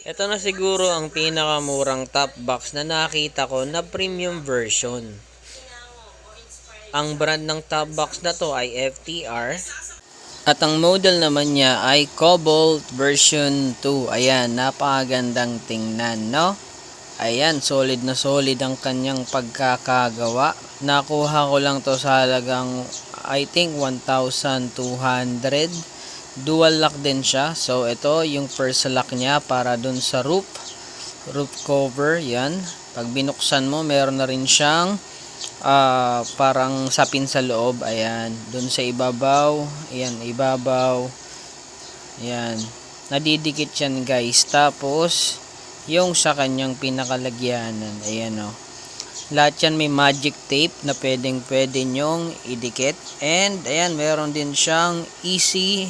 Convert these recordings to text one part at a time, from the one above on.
Ito na siguro ang pinakamurang top box na nakita ko na premium version. Ang brand ng top box na to ay FTR. At ang model naman niya ay Cobalt version 2. Ayan, napakagandang tingnan, no? Ayan, solid na solid ang kanyang pagkakagawa. Nakuha ko lang to sa halagang I think 1,200. Dual lock din siya. So ito yung first lock niya para dun sa roof cover. Yan, pag binuksan mo meron na rin siyang parang sapin sa loob. Ayan, dun sa ibabaw. Ayan, ibabaw. Ayan, nadidikit yan guys. Tapos yung sa kanyang pinakalagyanan, ayan o, lahat yan may magic tape na pwede nyong idikit. And ayan, meron din siyang easy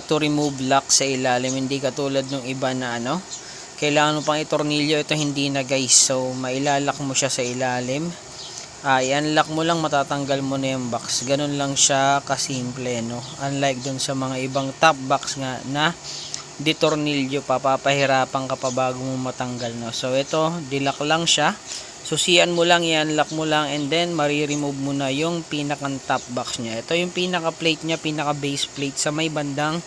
to remove lock sa ilalim, hindi katulad ng iba na kailangan mo pang itornilyo. Ito hindi na guys, so mailalak mo siya sa ilalim. I-unlock mo lang, matatanggal mo na yung box. Ganun lang siya kasimple, no? Unlike dun sa mga ibang top box nga na ditornilyo pa, papahirapan ka pa bago mo matanggal, no? So ito, dilak lang siya. Susian mo lang, i-unlock mo lang, and then mari-remove mo na yung pinakang top box niya. Ito yung pinaka plate niya, pinaka base plate sa may bandang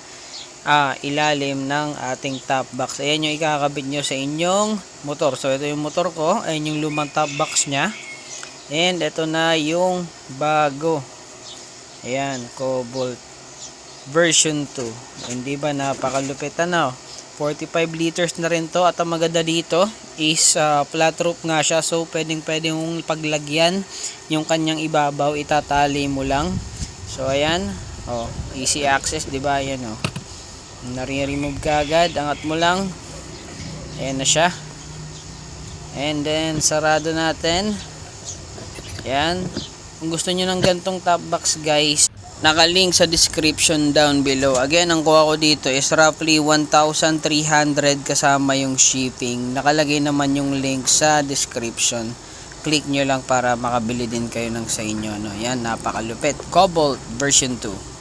ilalim ng ating top box. Ayan yung ikakabit nyo sa inyong motor. So ito yung motor ko, ayan yung lumang top box niya, and ito na yung bago. Ayan, Cobalt version 2. Hindi ba napakalupit, 45 liters na rin to. At ang maganda dito is flat roof nga siya, so pwedeng mong paglagyan yung kanyang ibabaw, itatali mo lang. So ayan, easy access, di ba? Ayan, nare-remove ka agad, angat mo lang, ayan na siya, and then sarado natin. Ayan, kung gusto nyo ng gantong top box guys, nakalink sa description down below. Again, ang kuha ko dito is roughly 1,300 kasama yung shipping. Nakalagay naman yung link sa description. Click nyo lang para makabili din kayo ng sa inyo, no? Yan, napakalupit. Cobalt version 2.